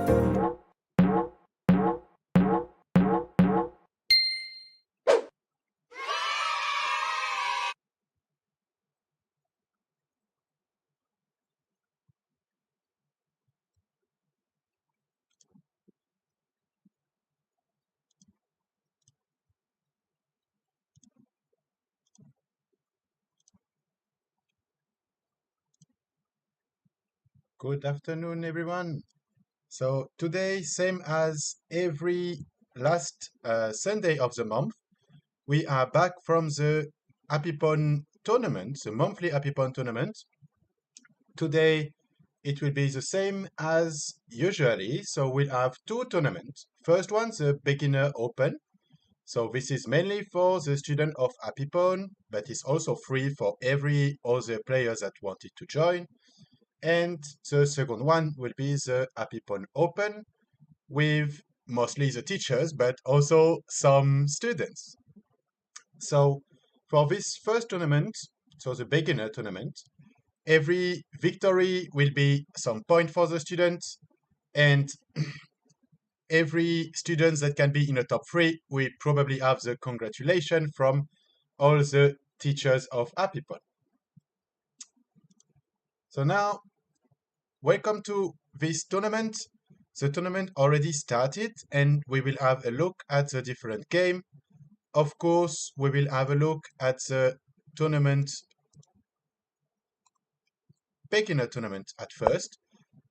Good afternoon, everyone. So today, same as every last Sunday of the month, we are back from the Apipon tournament, the monthly Apipon tournament. Today, it will be the same as usually. So we'll have two tournaments. First one, the Beginner Open. So this is mainly for the student of Apipon, but it's also free for every other players that wanted to join. And the second one will be the Apipon Open with mostly the teachers, but also some students. So for this first tournament, so the beginner tournament, every victory will be some point for the students, and every student that can be in the top three will probably have the congratulation from all the teachers of Apipon. So now, welcome to this tournament. The tournament already started, and we will have a look at the different game. Of course, we will have a look at the tournament, beginner tournament at first,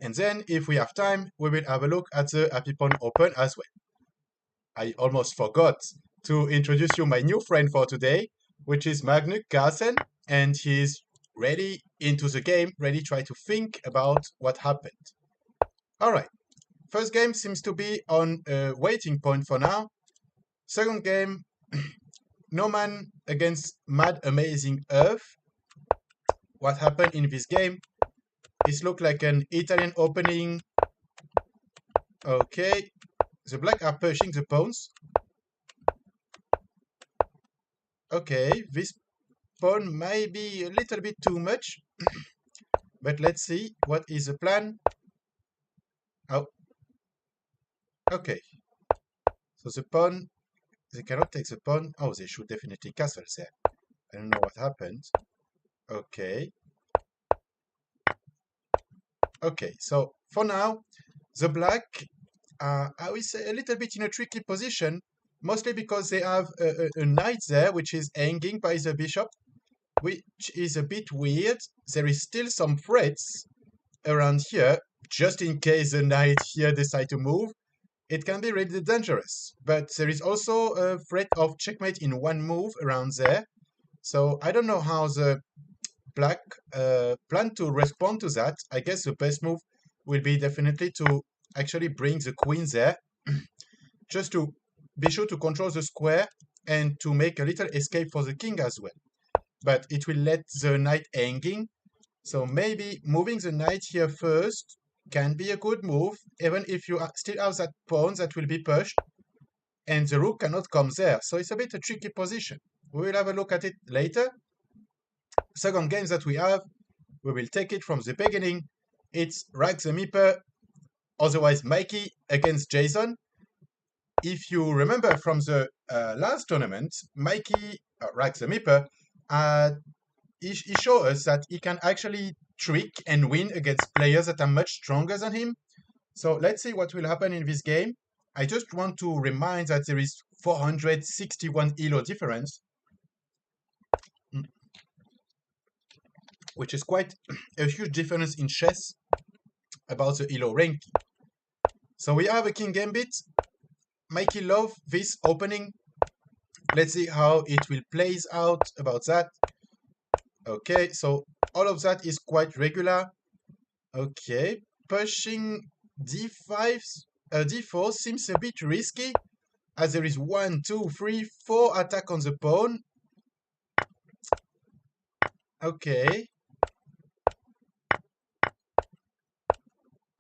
and then if we have time, we will have a look at the Apipon Open as well. I almost forgot to introduce you my new friend for today, which is Magnus Carlsen, and he's ready into the game, ready to try to think about what happened. All right. First game seems to be on a waiting point for now. Second game, Norman against Mad Amazing Earth. What happened in this game? It looked like an Italian opening. Okay, the black are pushing the pawns. Okay, this pawn may be a little bit too much, but let's see what is the plan. Oh, okay. So the pawn, they cannot take the pawn. Oh, they should definitely castle there. I don't know what happened. Okay. Okay, so for now, the black are, I would say, a little bit in a tricky position, mostly because they have a knight there, which is hanging by the bishop, which is a bit weird. There is still some threats around here, just in case the knight here decide to move. It can be really dangerous, but there is also a threat of checkmate in one move around there. So I don't know how the black plan to respond to that. I guess the best move will be definitely to actually bring the queen there, just to be sure to control the square and to make a little escape for the king as well. But it will let the knight hanging. So maybe moving the knight here first can be a good move, even if you still have that pawn that will be pushed, and the rook cannot come there. So it's a bit a tricky position. We will have a look at it later. Second game that we have, we will take it from the beginning. It's Rag the Meeper, otherwise Mikey, against Jason. If you remember from the last tournament, Mikey, Rag the Meeper, he showed us that he can actually trick and win against players that are much stronger than him. So let's see what will happen in this game. I just want to remind that there is 461 ELO difference, which is quite a huge difference in chess about the ELO ranking. So we have a king gambit. Mikey love this opening. Let's see how it will plays out about that. Okay, so all of that is quite regular. Okay, pushing d5, d4 seems a bit risky, as there is 1, 2, 3, 4 attack on the pawn. Okay.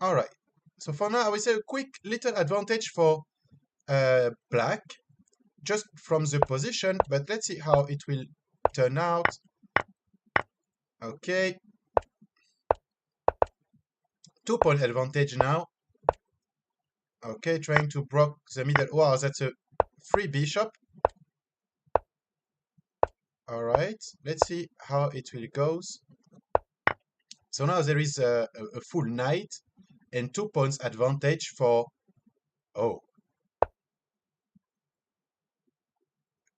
All right. So for now, I will say a quick little advantage for black, just from the position, but let's see how it will turn out. Okay. 2-point advantage now. Okay, trying to block the middle. Wow, that's a free bishop. All right, let's see how it will goes. So now there is a full knight and 2 points advantage for. Oh,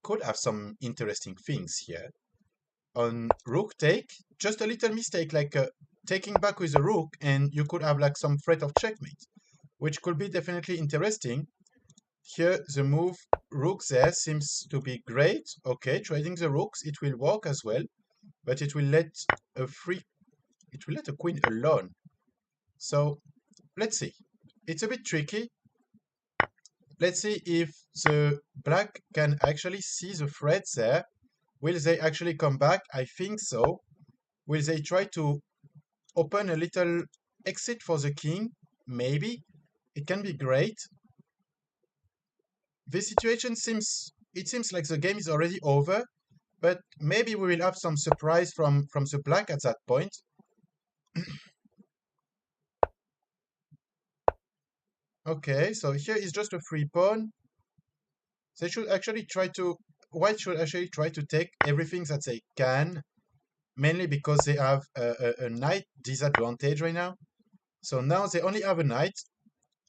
could have some interesting things here. On rook take, just a little mistake like taking back with a rook, and you could have like some threat of checkmate, which could be definitely interesting. Here, the move rook there seems to be great. Okay, trading the rooks, it will work as well, but it will let a queen alone. So let's see. It's a bit tricky. Let's see if the black can actually see the threat there. Will they actually come back? I think so. Will they try to open a little exit for the king? Maybe. It can be great. This situation seems like the game is already over, but maybe we will have some surprise from the black at that point. Okay, so here is just a free pawn. They should actually try to White should actually try to take everything that they can, mainly because they have a knight disadvantage right now. So now they only have a knight.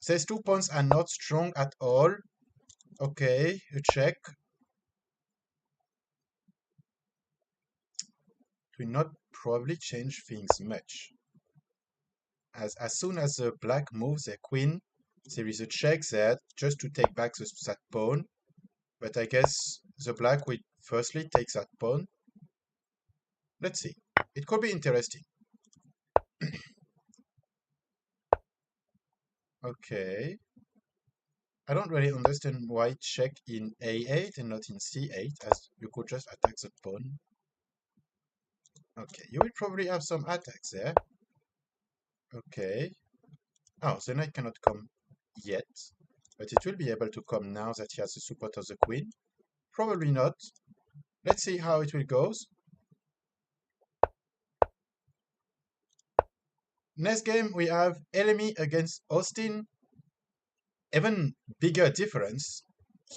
These 2 pawns are not strong at all. Okay, a check. It will not probably change things much. As soon as the black moves their queen, there is a check there just to take back that pawn. But I guess the black will firstly take that pawn. Let's see. It could be interesting. Okay. I don't really understand why check in a8 and not in c8, as you could just attack the pawn. Okay, you will probably have some attacks there. Okay. Oh, the knight cannot come yet, but it will be able to come now that he has the support of the queen. Probably not. Let's see how it will goes. Next game, we have Elemi against Austin. Even bigger difference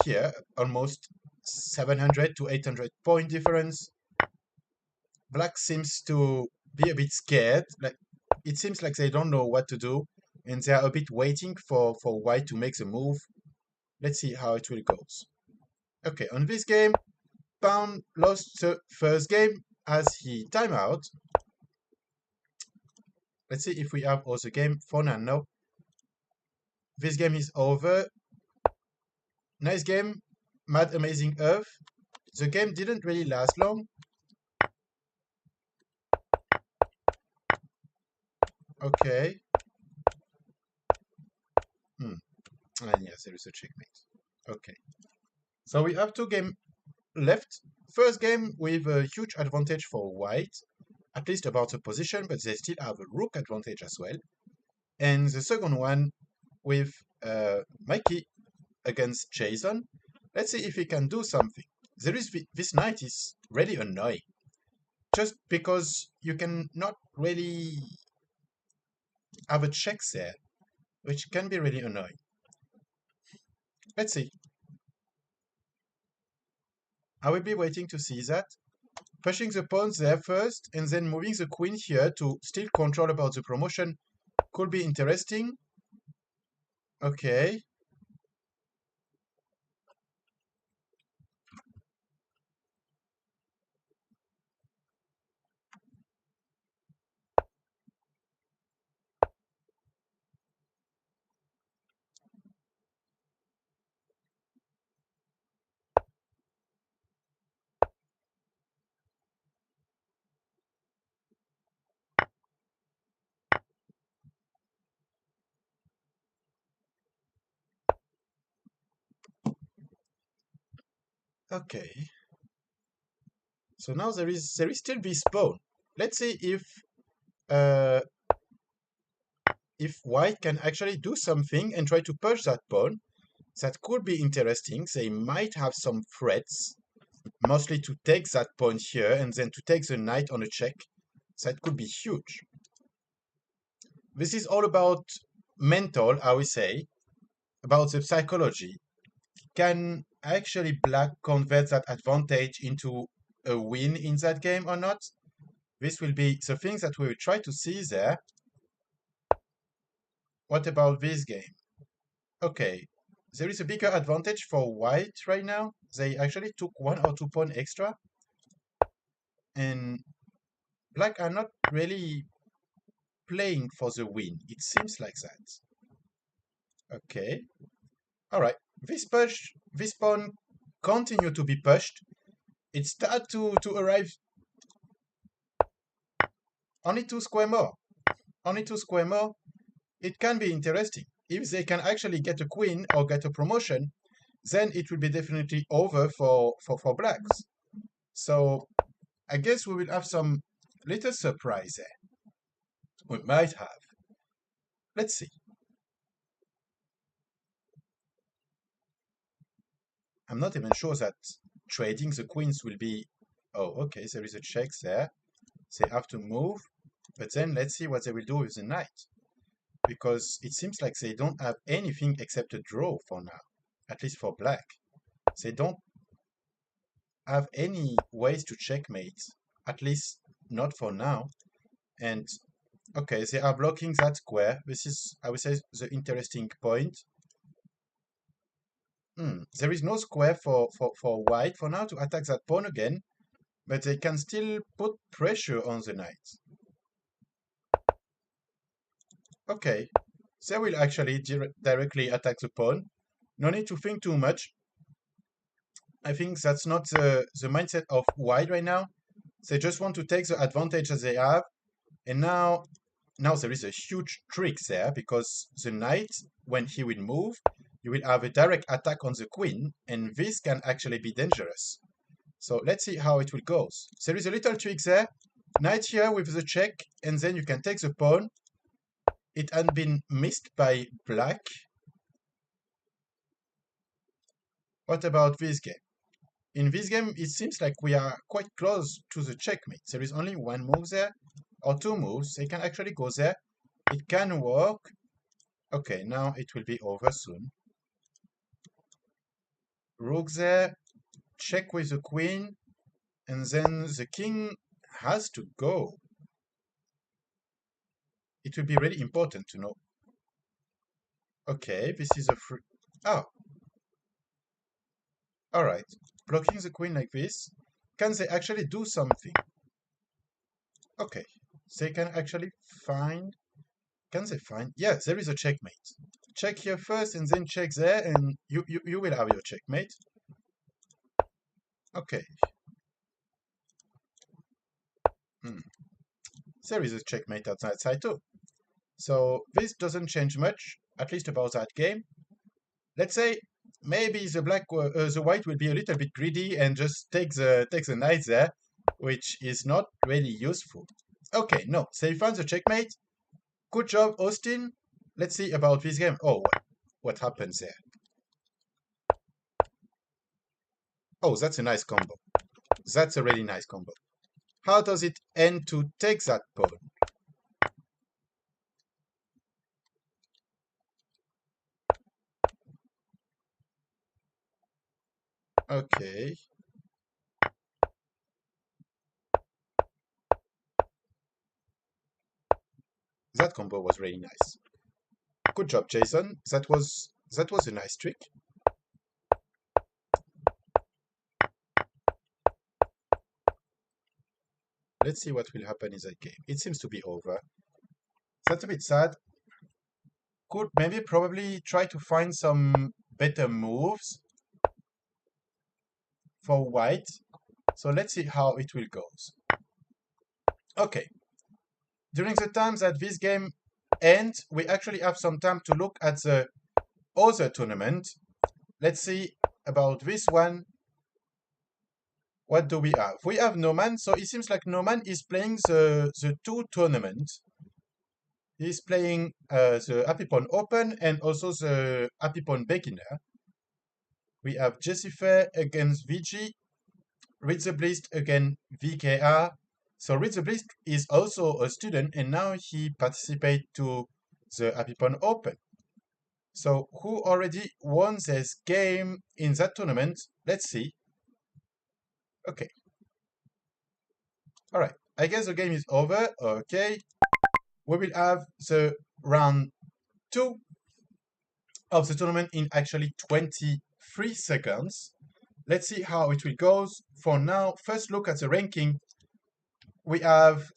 here, almost 700 to 800 point difference. Black seems to be a bit scared. Like it seems like they don't know what to do, and they are a bit waiting for white to make the move. Let's see how it will goes. Okay, on this game, Pawn lost the first game as he timeout. Let's see if we have other game for now. No, this game is over. Nice game, Mad Amazing Earth. The game didn't really last long. Okay. Hmm. And yes, there is a checkmate. Okay. So we have two games left. First game with a huge advantage for white, at least about the position, but they still have a rook advantage as well. And the second one with Mikey against Jason. Let's see if he can do something. This knight is really annoying, just because you can not really have a check there, which can be really annoying. Let's see. I will be waiting to see that. Pushing the pawns there first, and then moving the queen here to still control about the promotion could be interesting. Okay. Okay. So now there is still this pawn. Let's see uh, if white can actually do something and try to push that pawn. That could be interesting. They might have some threats, mostly to take that pawn here and then to take the knight on a check. That could be huge. This is all about mental, I would say. about the psychology. Can actually black convert that advantage into a win in that game or not? This will be the things that we will try to see there. What about this game? Okay, there is a bigger advantage for white right now. They actually took 1 or 2 pawn extra, and black are not really playing for the win. It seems like that. Okay, all right. This pawn continue to be pushed. It start to arrive only 2 square more. Only 2 square more. It can be interesting. If they can actually get a queen or get a promotion, then it will be definitely over for blacks. So I guess we will have some little surprise there. We might have. Let's see. I'm not even sure that trading the queens will be... Oh, okay, there is a check there. They have to move. But then let's see what they will do with the knight. Because it seems like they don't have anything except a draw for now. At least for black. They don't have any ways to checkmate. At least not for now. And okay, they are blocking that square. This is, I would say, the interesting point. There is no square for white for now to attack that pawn again, but they can still put pressure on the knight. Okay, they will actually directly attack the pawn. No need to think too much. I think that's not the mindset of white right now. They just want to take the advantage that they have. And now there is a huge trick there because the knight, when he will move, you will have a direct attack on the queen, and this can actually be dangerous. So let's see how it will go. There is a little trick there. Knight here with the check, and then you can take the pawn. It had been missed by black. What about this game? In this game, it seems like we are quite close to the checkmate. There is only one move there, or 2 moves. They can actually go there. It can work. Okay, now it will be over soon. Rook there, check with the queen, and then the king has to go. It will be really important to know. Okay, this is a free... Oh. Alright. Blocking the queen like this. Can they actually do something? Okay. They can actually find... Can they find... Yeah, there is a checkmate. Check here first and then check there and you will have your checkmate. Okay. There is a checkmate on that side too. So this doesn't change much, at least about that game. Let's say maybe the white will be a little bit greedy and just take the knight there, which is not really useful. Okay, no, they found the checkmate. Good job, Austin. Let's see about this game. Oh, what happens there? Oh, that's a nice combo. That's a really nice combo. How does it end to take that pawn? Okay. That combo was really nice. Good job, Jason. That was a nice trick. Let's see what will happen in that game. It seems to be over. That's a bit sad. Could maybe probably try to find some better moves for white. So let's see how it will go. Okay. During the time that this game ends, we actually have some time to look at the other tournament. Let's see about this one. What do we have? We have Noman. So it seems like Noman is playing the 2 tournaments. He's playing the Happy Pawn Open and also the Happy Pawn Beginner. We have Jessifer against VG, Read the Blist against VKR. So Read the Blist is also a student and now he participates to the Happy Pawn Open. So who already won this game in that tournament? Let's see. Okay. All right. I guess the game is over. Okay. We will have the round 2 of the tournament in actually 23 seconds. Let's see how it will go. For now, first look at the ranking. We have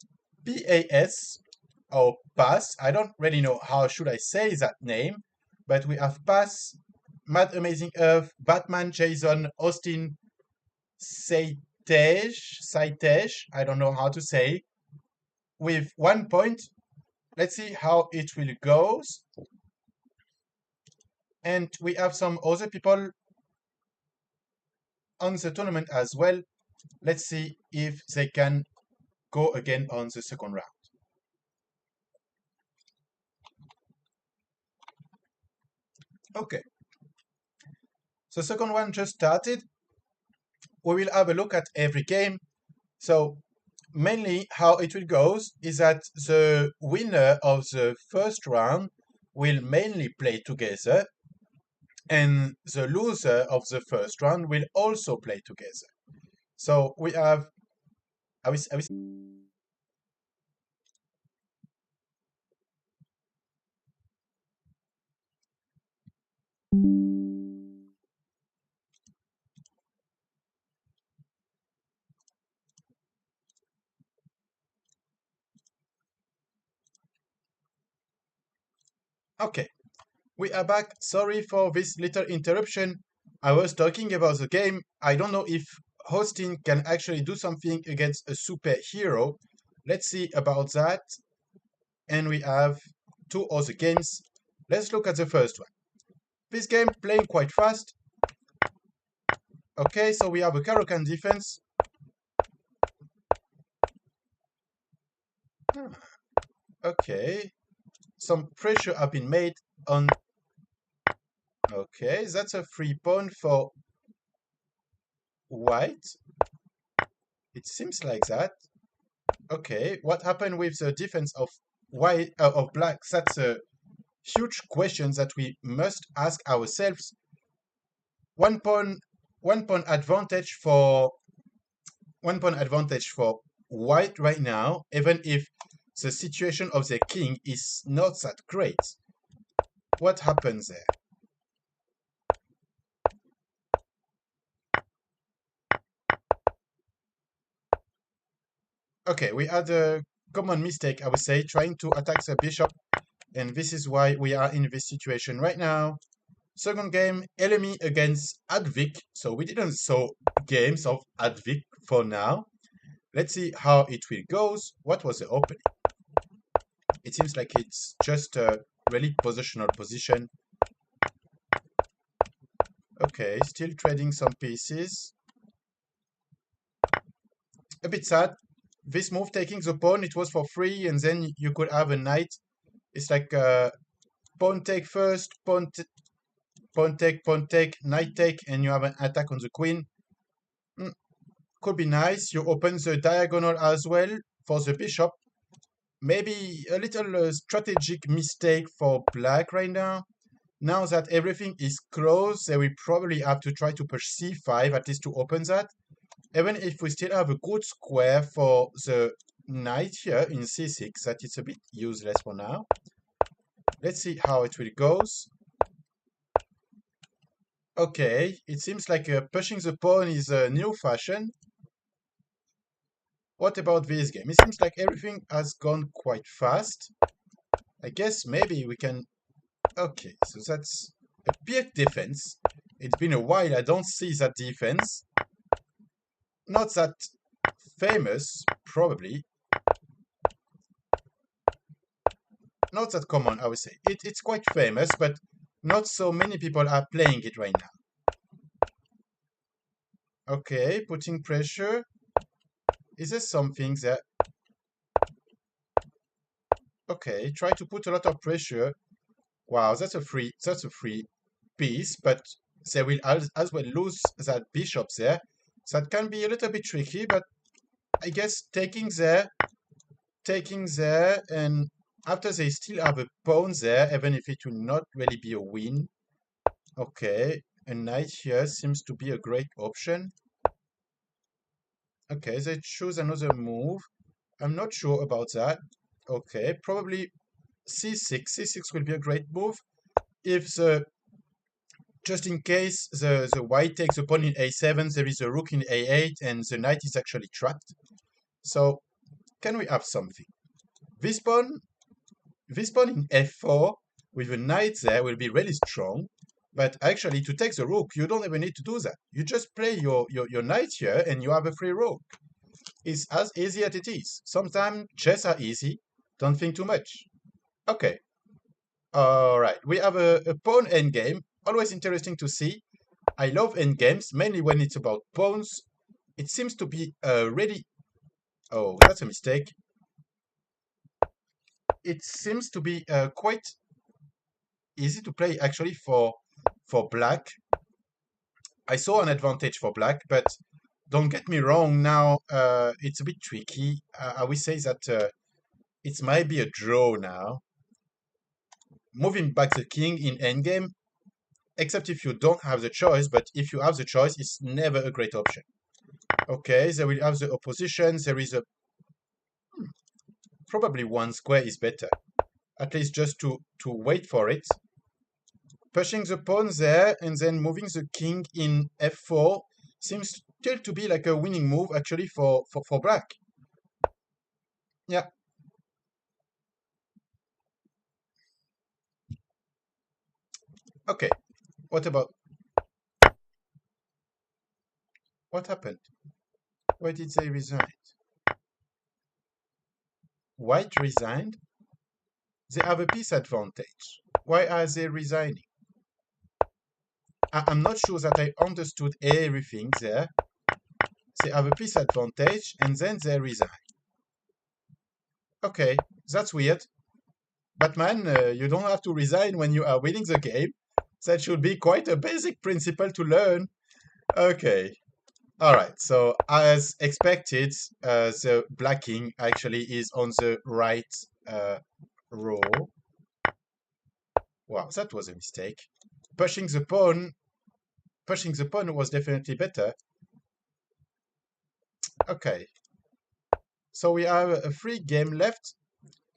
PAS or PAS. I don't really know how should I say that name, but we have PAS, Mad Amazing Earth, Batman, Jason, Austin, Saitej, I don't know how to say, with 1 point. Let's see how it will go. And we have some other people on the tournament as well. Let's see if they can go again on the second round. Okay. The second one just started. We will have a look at every game. So mainly how it will go is that the winner of the first round will mainly play together, and the loser of the first round will also play together. So we have, I will okay, we are back. Sorry for this little interruption. I was talking about the game. I don't know if Hosting can actually do something against a superhero. Let's see about that. And we have two other games. Let's look at the first one. This game playing quite fast. Okay, so we have a Karokan defense. Okay, some pressure have been made on. Okay, that's a free pawn for white. It seems like that. Okay, what happened with the defense of white of black? That's a huge question that we must ask ourselves. 1 pawn, 1 pawn advantage for 1 pawn advantage for white right now, even if the situation of the king is not that great. What happens there? Okay, we had a common mistake, I would say, trying to attack the bishop, and this is why we are in this situation right now. Second game, Elemi against Advik. So we didn't saw games of Advik for now. Let's see how it will goes. What was the opening? It seems like it's just a really positional position. Okay, still trading some pieces. A bit sad. This move taking the pawn, it was for free, and then you could have a knight. It's like pawn take first, pawn take, knight take, and you have an attack on the queen. Could be nice. You open the diagonal as well for the bishop. Maybe a little strategic mistake for black right now. Now that everything is closed, they will probably have to try to push c5, at least to open that. Even if we still have a good square for the knight here in c6, that is a bit useless for now. Let's see how it will goes. Okay, it seems like pushing the pawn is a new fashion. What about this game? It seems like everything has gone quite fast. I guess maybe we can. Okay, so that's a big defense. It's been a while I don't see that defense. Not that famous, probably. Not that common, I would say. It's quite famous, but not so many people are playing it right now. Okay, putting pressure. Is there something that... Okay, try to put a lot of pressure. Wow, that's a free piece, but they will as well lose that bishop there. That can be a little bit tricky, but I guess taking there, and After they still have a pawn there, even if it will not really be a win. Okay, a knight here seems to be a great option. Okay, they choose another move. I'm not sure about that. Okay, probably c6. c6 will be a great move. If the just in case the white takes the pawn in a7, there is a rook in a8, and the knight is actually trapped. So can we have something? This pawn, this pawn in f4 with a knight there will be really strong. But actually, to take the rook, you don't even need to do that. You just play your knight here, and you have a free rook. It's as easy as it is. Sometimes chess are easy. Don't think too much. Okay. All right. We have a pawn endgame. Always interesting to see. I love endgames, mainly when it's about pawns. It seems to be really... Oh, that's a mistake. It seems to be quite easy to play, actually, for black. I saw an advantage for black, but don't get me wrong, now it's a bit tricky. I will say that it might be a draw now. Moving back the king in endgame, except if you don't have the choice, but if you have the choice, it's never a great option. Okay, they will have the opposition. There is a... Probably one square is better. At least just to wait for it. Pushing the pawn there and then moving the king in f4 seems still to be like a winning move actually for black. Yeah. Okay. What about... What happened? Why did they resign? White resigned? They have a piece advantage. Why are they resigning? I'm not sure that I understood everything there. They have a piece advantage and then they resign. Okay, that's weird. Batman, you don't have to resign when you are winning the game. That should be quite a basic principle to learn. Okay. All right. So as expected, the black king actually is on the right row. Wow, that was a mistake. Pushing the pawn, pushing the pawn was definitely better. Okay. So we have a free game left.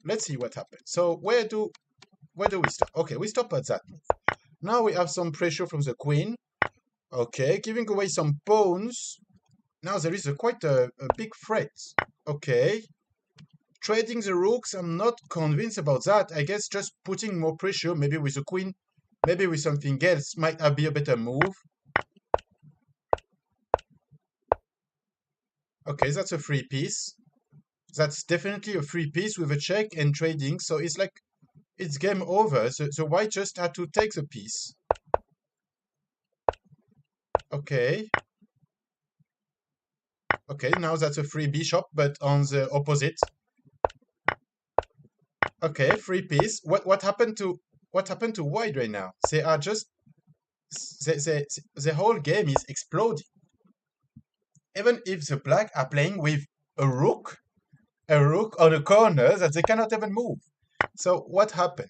Let's see what happens. So where do we stop? Okay, we stop at that move. Now we have some pressure from the queen. Okay, giving away some pawns. Now there is quite a big threat. Okay. Trading the rooks, I'm not convinced about that. I guess just putting more pressure, maybe with the queen, maybe with something else, might be a better move. Okay, that's a free piece. That's definitely a free piece with a check and trading. So it's like, it's game over. So white just had to take the piece. Okay. Okay, now that's a free bishop, but on the opposite. Okay, free piece. What happened to white right now? They are just the whole game is exploding. Even if the black are playing with a rook on a corner that they cannot even move. So what happened?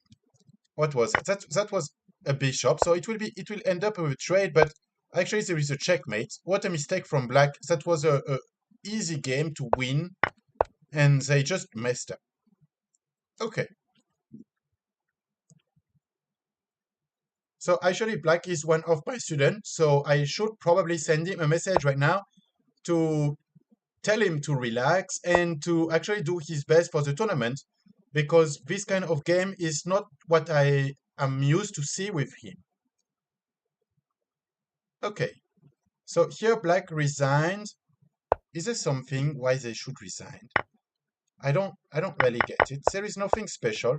What was it? That was a bishop. So it will end up with a trade, but actually there is a checkmate. What a mistake from black. That was a easy game to win, and they just messed up. Okay. So actually black is one of my students, so I should probably send him a message right now to tell him to relax and to actually do his best for the tournament, because this kind of game is not what I am used to see with him. Okay, so here black resigned. Is there something why they should resign? I don't really get it. There is nothing special.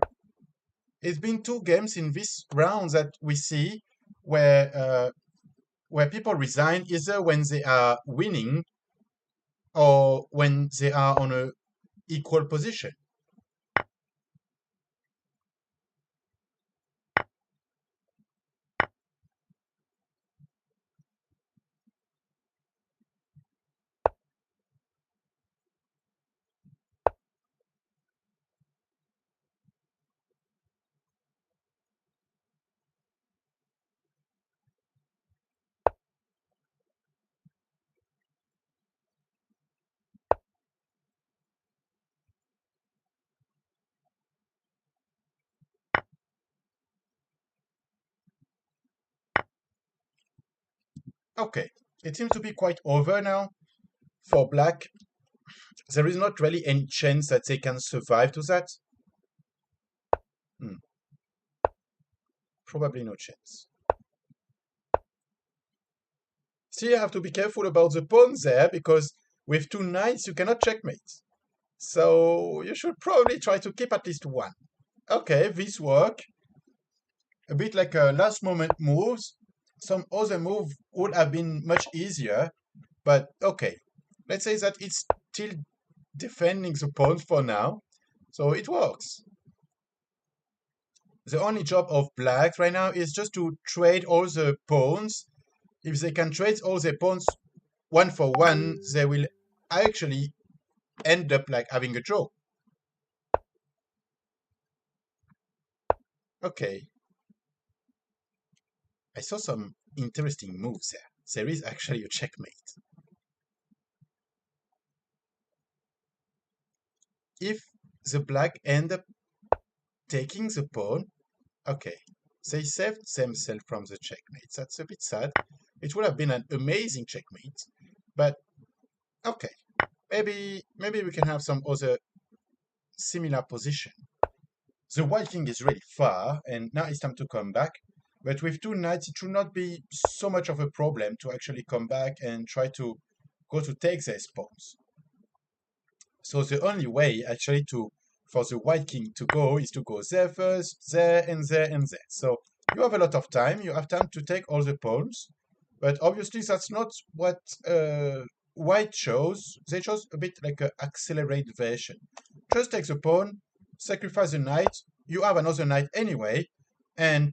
It's been two games in this round that we see where people resign either when they are winning or when they are on a equal position. Okay, it seems to be quite over now for black. There is not really any chance that they can survive to that. Hmm, probably no chance. Still, you have to be careful about the pawn there, because with two knights you cannot checkmate. So you should probably try to keep at least one. Okay, this work. A bit like a last moment moves. Some other move would have been much easier, but okay. Let's say that it's still defending the pawn for now, so it works. The only job of black right now is just to trade all the pawns. If they can trade all the pawns one for one, they will actually end up like having a draw. Okay, I saw some interesting moves there. There is actually a checkmate. If the black end up taking the pawn, okay, they saved themselves from the checkmate. That's a bit sad. It would have been an amazing checkmate, but okay, maybe we can have some other similar position. The white king is really far, and now it's time to come back. But with two knights, it should not be so much of a problem to actually come back and try to go to take their pawns. So the only way actually to for the white king to go is to go there first, there and there and there. So you have a lot of time. You have time to take all the pawns, but obviously that's not what white chose. They chose a bit like an accelerated version. Just take the pawn, sacrifice the knight. You have another knight anyway, and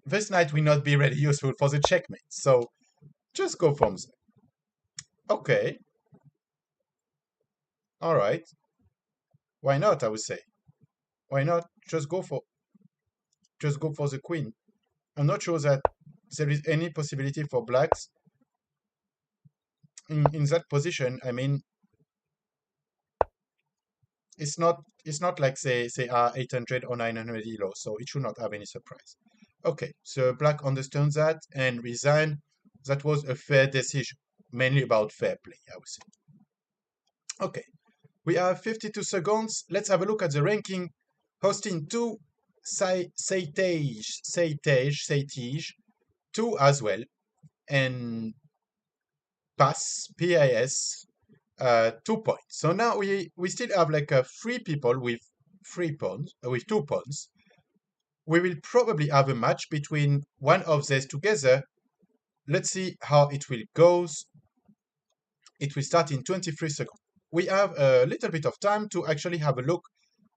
this knight will not be really useful for the checkmate. So just go from there. Okay, all right. Why not? I would say. Why not just go for the queen? I'm not sure that there is any possibility for blacks in that position. I mean, it's not like they are 800 or 900 elo, so it should not have any surprise. Okay, so black understands that and resign. That was a fair decision, mainly about fair play, I would say. Okay, we have 52 seconds. Let's have a look at the ranking. Hosting 2, Seitage, 2 as well, and PIS, 2 points. So now we still have like 3 people with 3 pawns, with 2 pawns. We will probably have a match between one of these together. Let's see how it will goes. It will start in 23 seconds. We have a little bit of time to actually have a look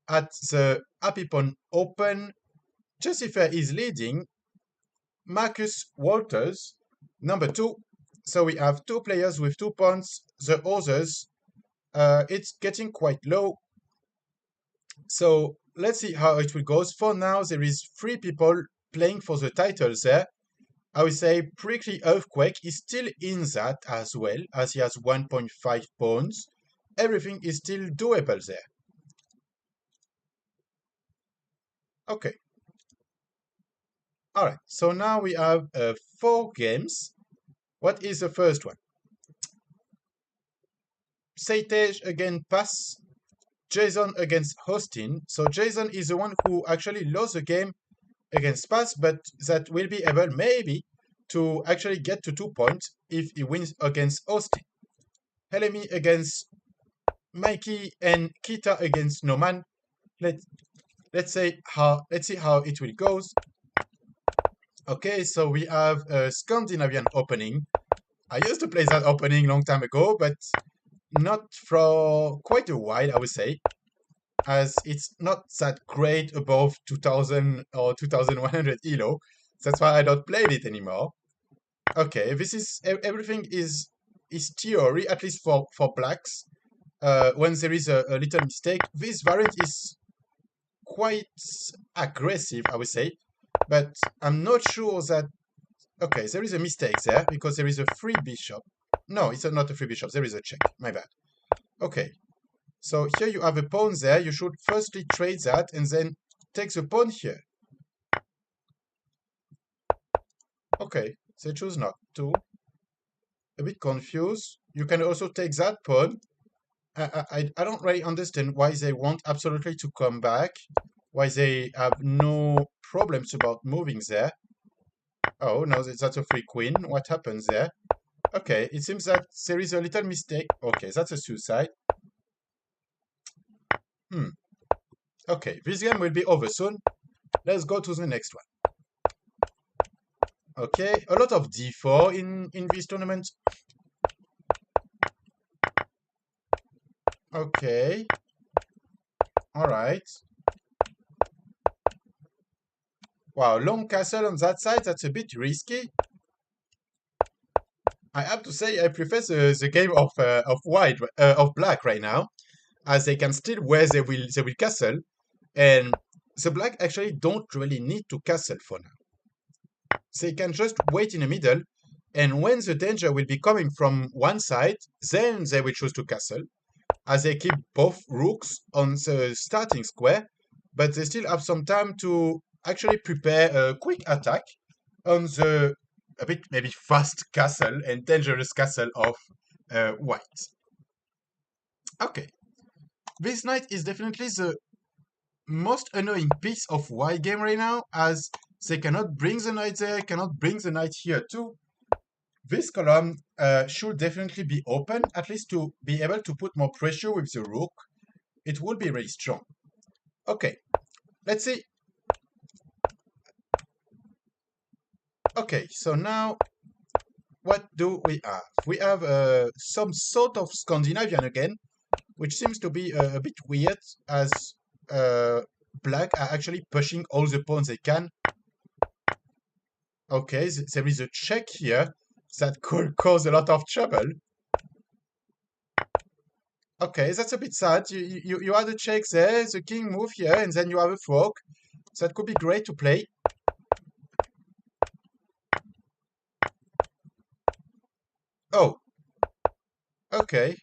at the happy pawn open. Jussifer is leading. Marcus Walters, number 2. So we have 2 players with 2 pawns. The others, it's getting quite low. So let's see how it will go. For now, there is 3 people playing for the title there. I would say Prickly Earthquake is still in that as well, as he has 1.5 pawns. Everything is still doable there. Okay. All right. So now we have 4 games. What is the first one? Seitage against Pass. Jason against Austin. So Jason is the one who actually lost the game against Pass, but that will be able maybe to actually get to 2 points if he wins against Austin. Helemi against Mikey and Kita against Noman. Let's see how it will goes. Okay, so we have a Scandinavian opening. I used to play that opening long time ago, but not for quite a while, I would say, as it's not that great above 2000 or 2100 elo. That's why I don't play it anymore. Okay, this is everything is theory, at least for blacks. When there is a little mistake, this variant is quite aggressive, I would say, but I'm not sure that. Okay, there is a mistake there because there is a free bishop. No, it's not a free bishop. There is a check. My bad. Okay, so here you have a pawn there. You should firstly trade that and then take the pawn here. Okay, they choose not to. a bit confused. You can also take that pawn. I don't really understand why they want absolutely to come back, why they have no problems about moving there. Oh, no, that's a free queen. What happens there? Okay, it seems that there is a little mistake. Okay, that's a suicide. Hmm. Okay, this game will be over soon. Let's go to the next one. Okay, a lot of d4 in this tournament. Okay. All right. Wow, long castle on that side, that's a bit risky. I have to say I prefer the game of white of black right now, as they can still where they will castle, and the black actually don't really need to castle for now. They can just wait in the middle, and when the danger will be coming from one side, then they will choose to castle, as they keep both rooks on the starting square, but they still have some time to actually prepare a quick attack on the a bit maybe fast castle and dangerous castle of white. Okay, this knight is definitely the most annoying piece of white game right now, as they cannot bring the knight there, cannot bring the knight here too. This column should definitely be open, at least to be able to put more pressure with the rook. It will be really strong. Okay, let's see. Okay, so now what do we have? We have some sort of Scandinavian again, which seems to be a bit weird, as uh, black are actually pushing all the pawns they can. Okay, there is a check here that could cause a lot of trouble. Okay, that's a bit sad. You had a check there, the king move here, and then you have a fork. That could be great to play. Oh, okay.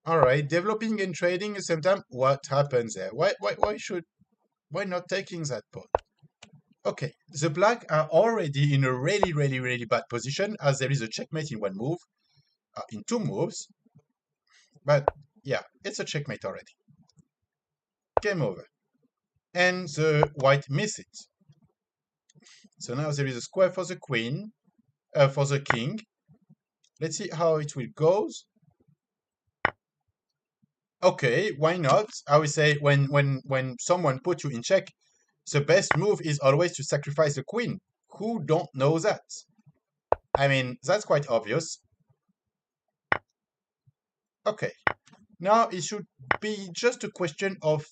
All right, developing and trading at the same time. What happens there? Why not taking that pawn? Okay, the black are already in a really bad position, as there is a checkmate in one move, in two moves. But yeah, it's a checkmate already. Game over. And the white miss it. So now there is a square for the queen, for the king. Let's see how it will go. Okay, why not? I would say when someone puts you in check, the best move is always to sacrifice the queen. Who don't know that? I mean, that's quite obvious. Okay, now it should be just a question of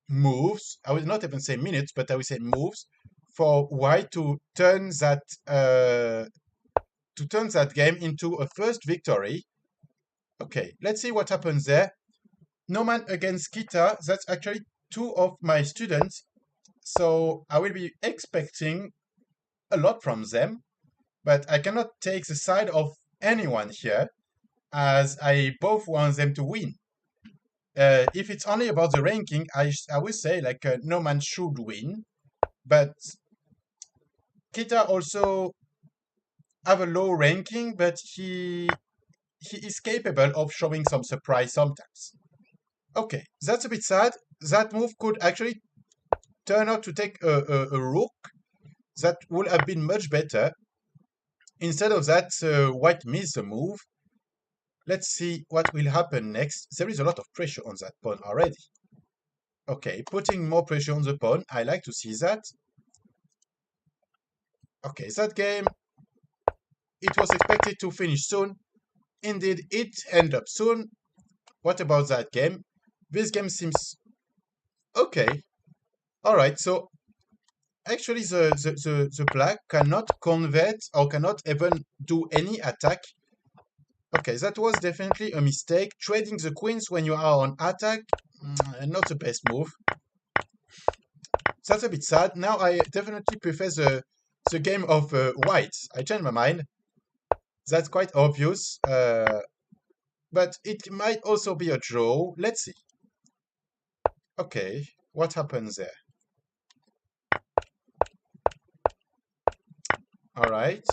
moves. I would not even say minutes, but I would say moves for white to turn that game into a first victory. Okay, let's see what happens there. Noman against Kita, that's actually two of my students, so I will be expecting a lot from them, but I cannot take the side of anyone here, as I both want them to win. If it's only about the ranking, I would say like Noman should win, but Kita also have a low ranking, but he is capable of showing some surprise sometimes. Okay, that's a bit sad. That move could actually turn out to take a rook. That would have been much better. Instead of that, white missed the move. Let's see what will happen next. There is a lot of pressure on that pawn already. Okay, putting more pressure on the pawn. I like to see that. Okay, that game, it was expected to finish soon. Indeed, it ended up soon. What about that game? This game seems okay. All right, so actually the black cannot convert or cannot even do any attack. Okay, that was definitely a mistake. Trading the queens when you are on attack, not the best move. That's a bit sad. Now I definitely prefer the game of white. I changed my mind. That's quite obvious. But it might also be a draw. Let's see. Okay, what happens there? All right.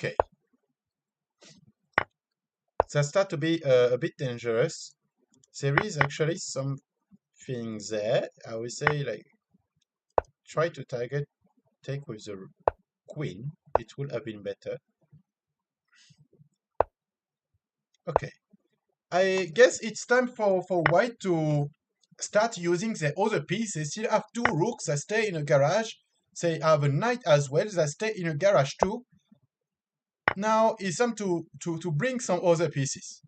Okay, that start to be a bit dangerous. There is actually something there. I would say like try to take with the queen. It would have been better. Okay, I guess it's time for white to start using the other piece. They still have two rooks that stay in a garage. They have a knight as well that stay in a garage too. Now it's time to bring some other pieces.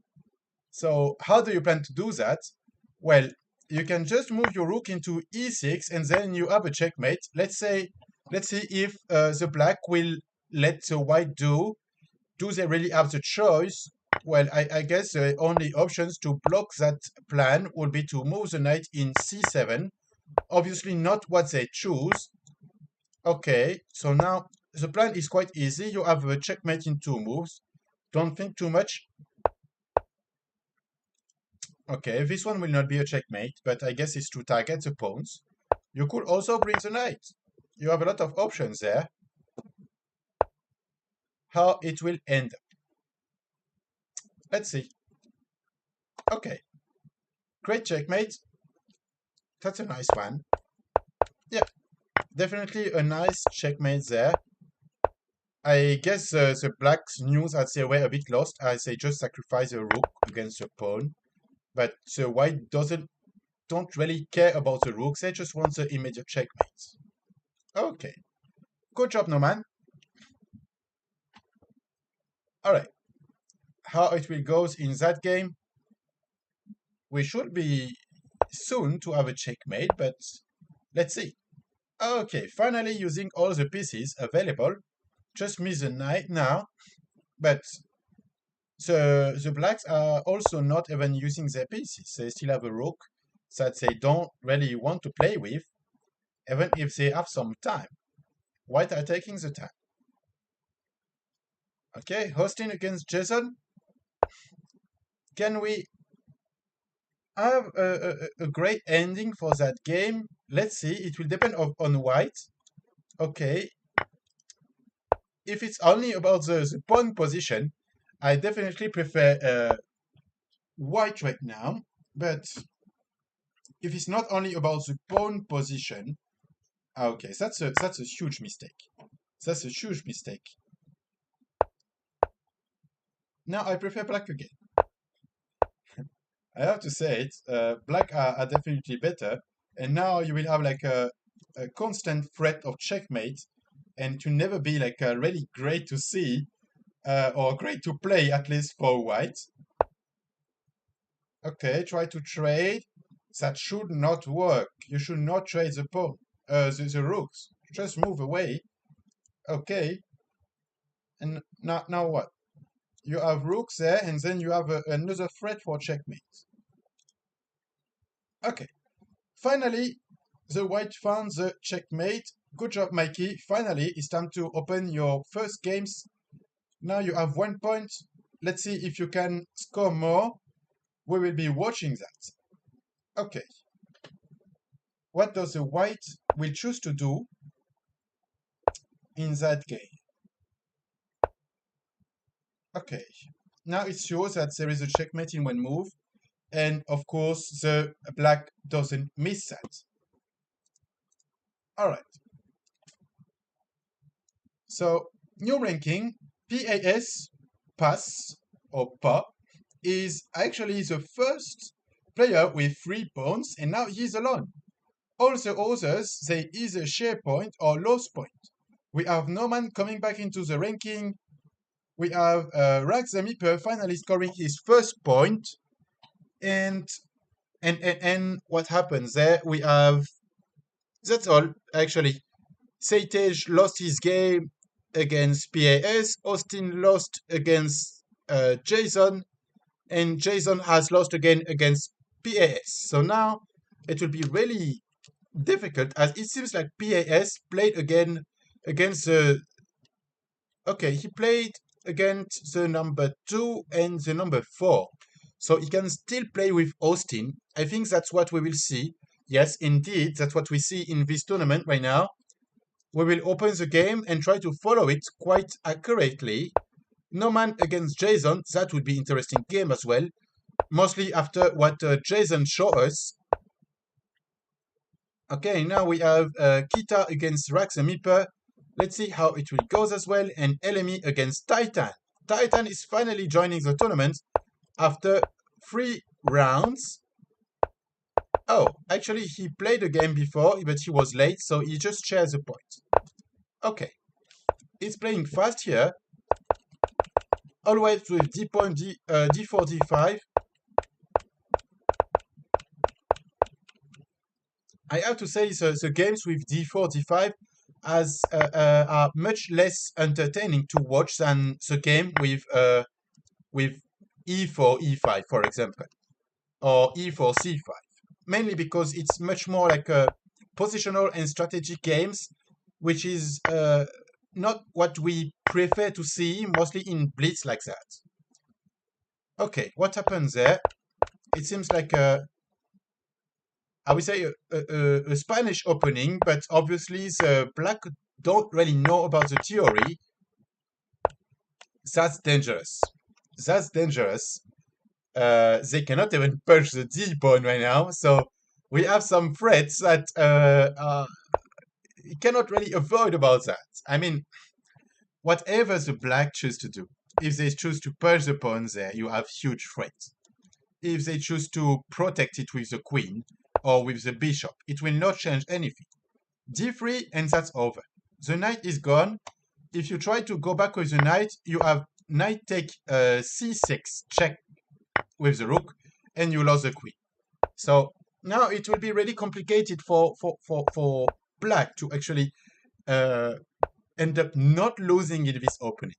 So how do you plan to do that? Well, you can just move your rook into e6 and then you have a checkmate. Let's see if the black will let the white do. Do they really have the choice? Well, I guess the only options to block that plan would be to move the knight in c7. Obviously not what they choose. Okay, so now the plan is quite easy. You have a checkmate in two moves. Don't think too much. Okay, this one will not be a checkmate, but I guess it's to target the pawns. You could also bring the knight. You have a lot of options there. How it will end up. Let's see. Okay. Great checkmate. That's a nice one. Yeah, definitely a nice checkmate there. I guess the blacks knew that they were a bit lost as they just sacrificed a rook against a pawn. But the white don't really care about the rooks, they just want the immediate checkmate. Okay. Good job, Noman. Alright. How it will go in that game? We should be soon to have a checkmate, but let's see. Okay, finally using all the pieces available. Just miss the knight now, but the blacks are also not even using their pieces. They still have a rook that they don't really want to play with, even if they have some time. White are taking the time. Okay, Austin against Jason. Can we have a great ending for that game? Let's see. It will depend on white. Okay. If it's only about the pawn position, I definitely prefer white right now. But if it's not only about the pawn position, okay, that's a huge mistake. That's a huge mistake. Now I prefer black again. I have to say it. Black are definitely better, and now you will have like a constant threat of checkmate, and to never be like really great to see or great to play at least for white. Okay, try to trade. That should not work. You should not trade the pawn, the rooks. Just move away. Okay. And now what? You have rooks there, and then you have another threat for checkmate. Okay. Finally, the white found the checkmate. Good job, Mikey. Finally, it's time to open your first games. Now you have 1 point. Let's see if you can score more. We will be watching that. Okay. What does the white will choose to do in that game? Okay. Now it shows that there is a checkmate in one move. And of course, the black doesn't miss that. All right. So new ranking, PAS, pass or pa, is actually the first player with 3 pawns, and now he's alone. All the others, they either share point or lose point. We have Norman coming back into the ranking. We have Rax the Meeper finally scoring his first point. And what happens there? We have, that's all, actually. Seitage lost his game against PAS. Austin lost against Jason. And Jason has lost again against PAS. So now it will be really difficult as it seems like PAS played again against the... Okay, he played against the number 2 and the number 4. So he can still play with Austin. I think that's what we will see. Yes, indeed, that's what we see in this tournament right now. We will open the game and try to follow it quite accurately. No man against Jason, that would be interesting game as well. Mostly after what Jason showed us. Okay, now we have Kita against Rax and Meeper. Let's see how it will go as well. And LME against Titan. Titan is finally joining the tournament after 3 rounds. Oh, actually he played the game before, but he was late, so he just shares the point. Okay, he's playing fast here. Always with D point D4, D5. I have to say the games with D4, D5 are much less entertaining to watch than the game with E4, E5, for example, or E4, C5. Mainly because it's much more like a positional and strategic games, which is not what we prefer to see mostly in Blitz like that. Okay, what happens there? It seems like I would say a Spanish opening, but obviously the black don't really know about the theory. That's dangerous. That's dangerous. They cannot even push the D pawn right now, so we have some threats that you cannot really avoid about that. I mean, whatever the black choose to do, if they choose to push the pawn there, you have huge threats. If they choose to protect it with the queen or with the bishop, it will not change anything. D3 and that's over. The knight is gone. If you try to go back with the knight, you have knight take C6 check with the rook and you lost the queen. So now it will be really complicated for black to actually end up not losing in this opening.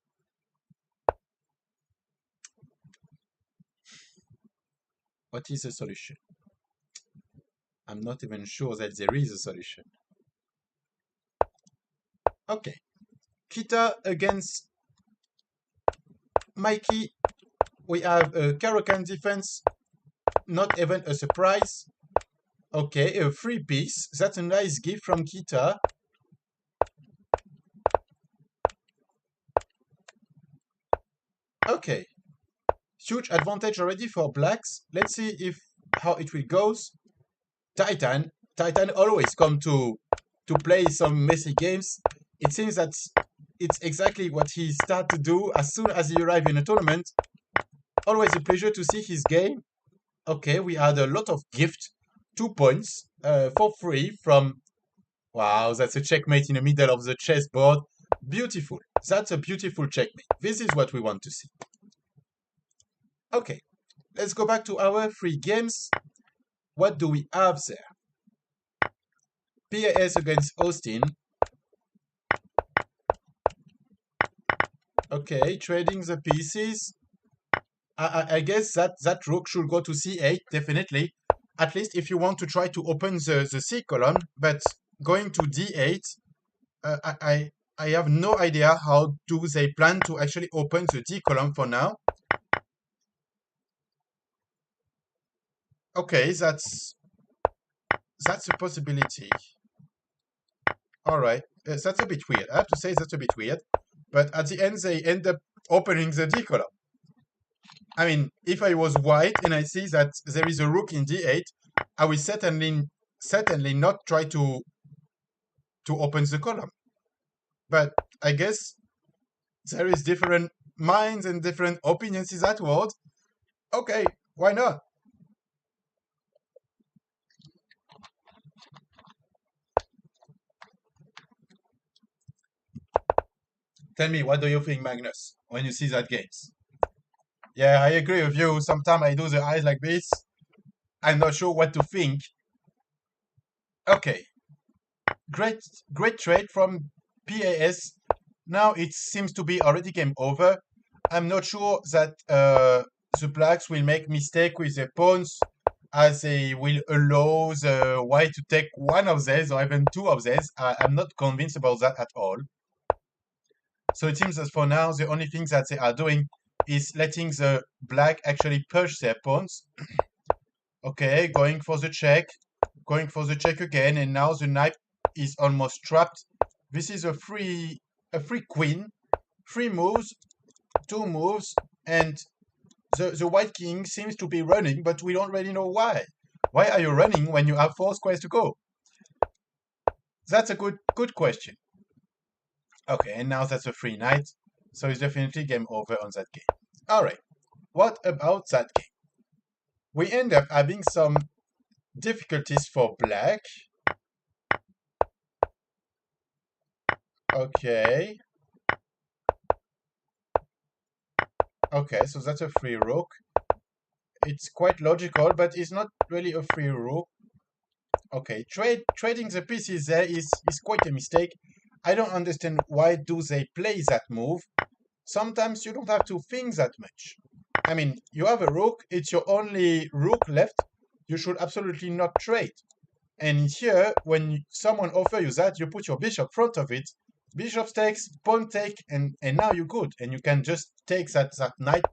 What is the solution? I'm not even sure that there is a solution. Okay. Kita against Mikey. We have a Caro-Kann defense. Not even a surprise. Okay, a free piece. That's a nice gift from Kita. Okay. Huge advantage already for blacks. Let's see if how it will goes. Titan always come to play some messy games. It seems that it's exactly what he started to do as soon as he arrived in a tournament. Always a pleasure to see his game. Okay, we had a lot of gift. 2 points for free from... Wow, that's a checkmate in the middle of the chessboard. Beautiful. That's a beautiful checkmate. This is what we want to see. Okay, let's go back to our 3 games. What do we have there? PAS against Austin. Okay, trading the pieces. I guess that rook should go to C8, definitely. At least if you want to try to open the C column, but going to D8, I have no idea how do they plan to actually open the D column for now. Okay, that's a possibility. All right, that's a bit weird. I have to say that's a bit weird. But at the end, they end up opening the D column. I mean, if I was white and I see that there is a rook in D8, I will certainly not try to open the column. But I guess there is different minds and different opinions in that world. Okay, why not? Tell me, what do you think, Magnus, when you see that games? Yeah, I agree with you. Sometimes I do the eyes like this. I'm not sure what to think. Okay, great trade from PAS. Now it seems to be already game over. I'm not sure that the blacks will make mistake with their pawns as they will allow the white to take one of these or even 2 of these. I'm not convinced about that at all. So it seems that for now, the only thing that they are doing is letting the black actually push their pawns. Okay, going for the check again, and now the knight is almost trapped. This is a free queen, 3 moves. two moves, and the white king seems to be running, but we don't really know why. Why are you running when you have 4 squares to go? That's a good question. Okay, and now that's a free knight, so it's definitely game over on that game. Alright, what about that game? We end up having some difficulties for black. Okay. Okay, so that's a free rook. It's quite logical, but it's not really a free rook. Okay, trading the pieces there is quite a mistake. I don't understand why do they play that move. Sometimes you don't have to think that much. I mean, you have a rook, it's your only rook left. You should absolutely not trade. And here, when someone offers you that, you put your bishop front of it. Bishop takes, pawn take, and now you're good. And you can just take that knight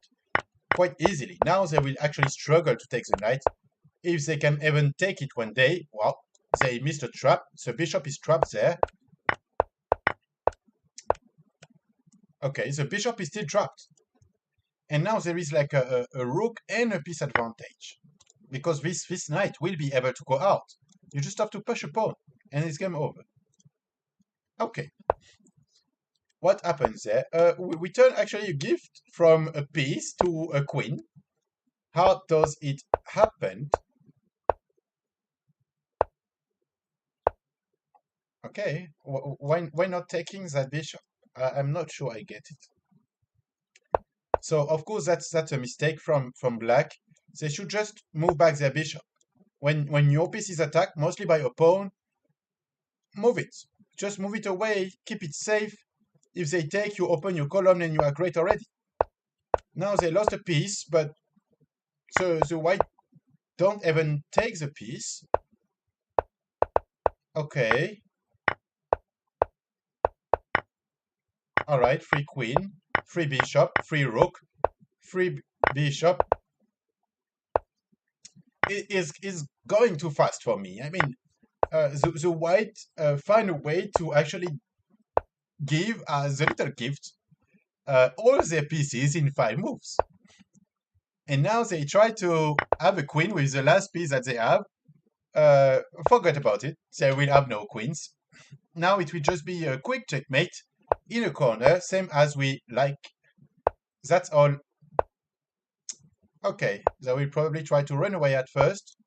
quite easily. Now they will actually struggle to take the knight. If they can even take it one day, well, they missed a trap. The bishop is trapped there. Okay, the bishop is still trapped. And now there is like a rook and a piece advantage. Because this knight will be able to go out. You just have to push a pawn, and it's game over. Okay. What happens there? We turn actually a gift from a piece to a queen. How does it happen? Okay, why not taking that bishop? I'm not sure I get it. So of course that's a mistake from black. They should just move back their bishop. When your piece is attacked, mostly by a pawn, move it. Just move it away, keep it safe. If they take, you open your column and you are great already. Now they lost a piece, but the white don't even take the piece. Okay. Alright, free queen, free bishop, free rook, free bishop. It is going too fast for me. I mean, the white find a way to actually give as a little gift all their pieces in 5 moves. And now they try to have a queen with the last piece that they have. Forget about it. They will have no queens. Now it will just be a quick checkmate in a corner, same as we like. That's all. Okay, they will probably try to run away at first.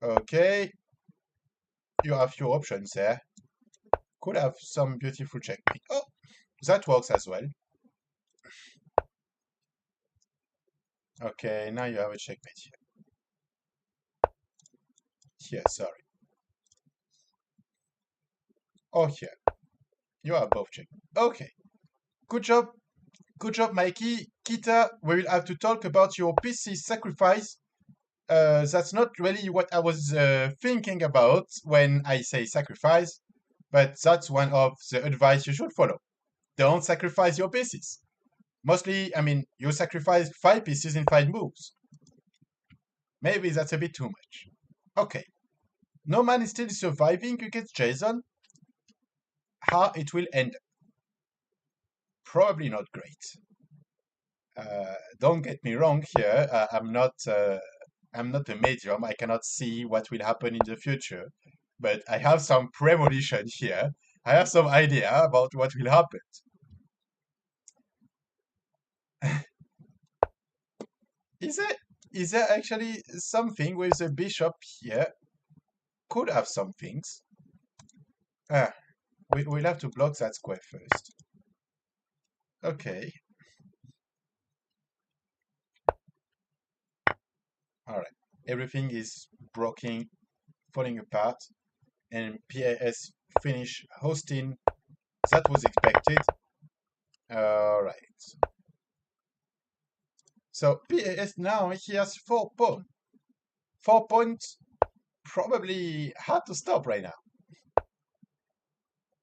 Okay. You have few options there. Could have some beautiful checkmate. Oh, that works as well. Okay, now you have a checkmate here. Here, sorry. Oh, here. You are both checkmate. Okay. Good job. Good job, Mikey. Kita, we will have to talk about your PC sacrifice. That's not really what I was thinking about when I say sacrifice, but that's one of the advice you should follow. Don't sacrifice your pieces. Mostly, I mean, you sacrificed 5 pieces in 5 moves. Maybe that's a bit too much. Okay. No man is still surviving against Jason. How it will end? Probably not great. Don't get me wrong here. I'm not a medium. I cannot see what will happen in the future, but I have some premonition here. I have some idea about what will happen. Is there actually something with the bishop here? Could have some things. Ah, we'll have to block that square first. Okay. All right. Everything is broken, falling apart, and PAS finish hosting. That was expected. All right. So PAS now he has 4 points. 4 points, probably hard to stop right now.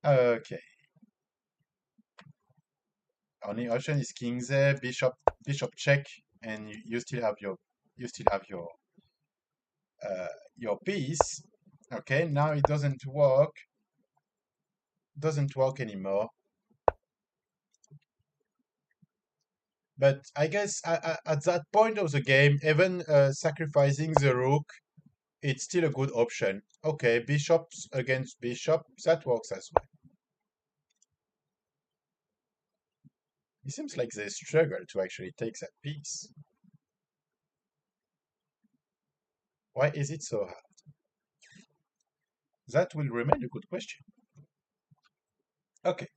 Okay. Only option is king there, bishop check, and you still have your piece. Okay, now it doesn't work. Doesn't work anymore. But I guess at that point of the game, even sacrificing the rook, it's still a good option. Okay, bishops against bishop, that works as well. It seems like they struggle to actually take that piece. Why is it so hard? That will remain a good question. Okay,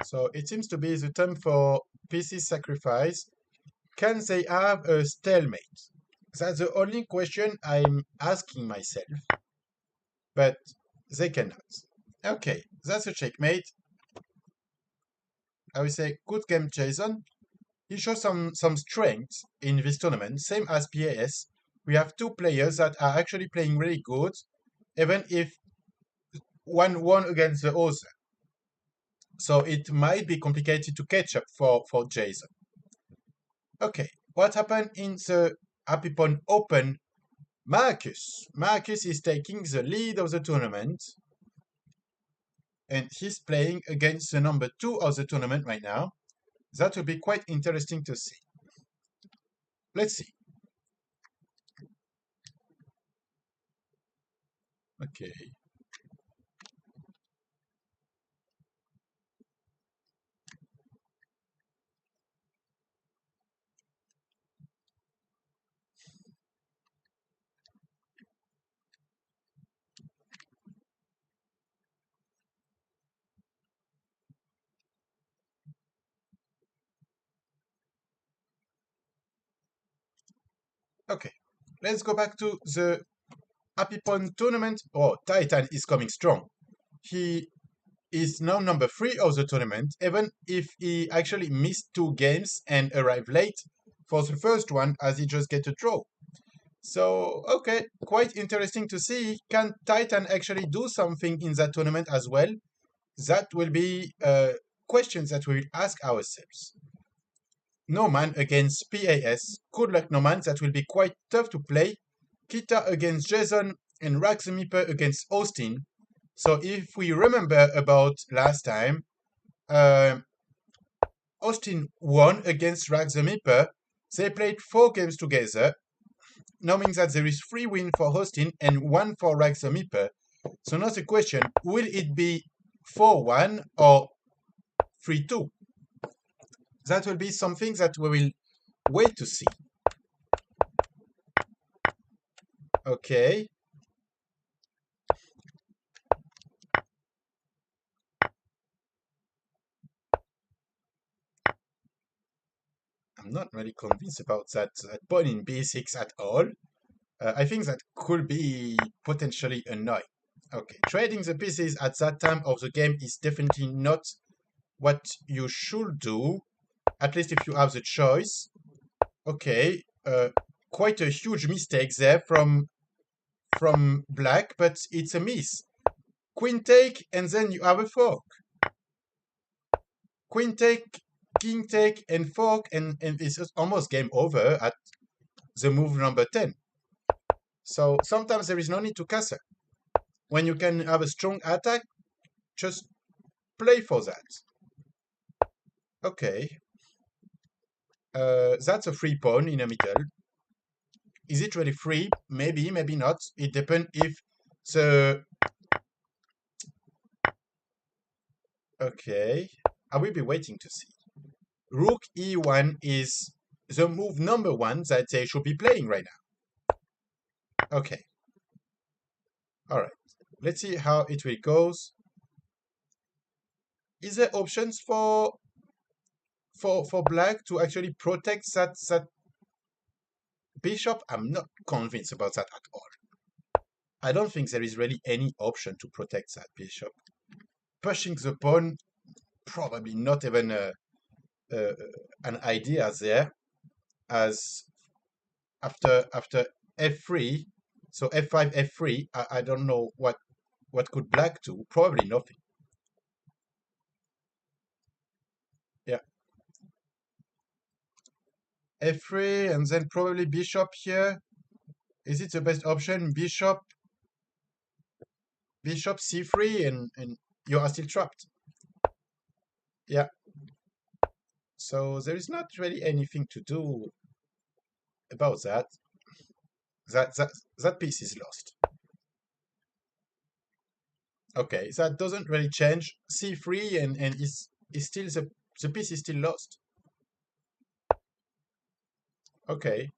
so it seems to be the time for pieces sacrifice. Can they have a stalemate? That's the only question I'm asking myself, but they cannot. Okay, that's a checkmate. I would say good game, Jason. He shows some strength in this tournament, same as PAS. We have two players that are actually playing really good, even if one won against the other. So it might be complicated to catch up for Jason. Okay, what happened in the Happy Pond Open? Marcus is taking the lead of the tournament, and he's playing against the number 2 of the tournament right now. That will be quite interesting to see. Let's see. Okay. Okay. Let's go back to the Happy Pond tournament. Oh, Titan is coming strong. He is now number 3 of the tournament, even if he actually missed 2 games and arrived late for the first one as he just get a draw. So, okay, quite interesting to see. Can Titan actually do something in that tournament as well? That will be questions that we will ask ourselves. Norman against PAS. Good luck, Norman. That will be quite tough to play. Kita against Jason and Rax the Meeper against Austin. So if we remember about last time, uh, Austin won against Rax the Meeper. They played 4 games together, knowing that there is 3 wins for Austin and 1 for Rax the Meeper. So now the question, will it be 4-1 or 3-2? That will be something that we will wait to see. Okay. I'm not really convinced about that pawn in b6 at all. I think that could be potentially annoying. Okay, trading the pieces at that time of the game is definitely not what you should do, at least if you have the choice. Okay, quite a huge mistake there from black, but it's a miss. Queen take, and then you have a fork. Queen take, king take, and fork, and it's almost game over at the move number 10. So sometimes there is no need to castle. When you can have a strong attack, just play for that. Okay. That's a free pawn in the middle. Is it really free? Maybe, maybe not. It depends if the... Okay. I will be waiting to see. Rook e1 is the move number 1 that they should be playing right now. Okay. All right. Let's see how it will goes. Is there options for black to actually protect that bishop? I'm not convinced about that at all. I don't think there is really any option to protect that bishop. Pushing the pawn, probably not even a, an idea there, as after f3, so f5, f3, I don't know what What could black do? Probably nothing. Yeah. F3 and then probably bishop here. Is it the best option? Bishop c3 and you are still trapped. Yeah. So there is not really anything to do about that. That piece is lost. Okay, that doesn't really change. C3 and is still the piece is still lost. Okay.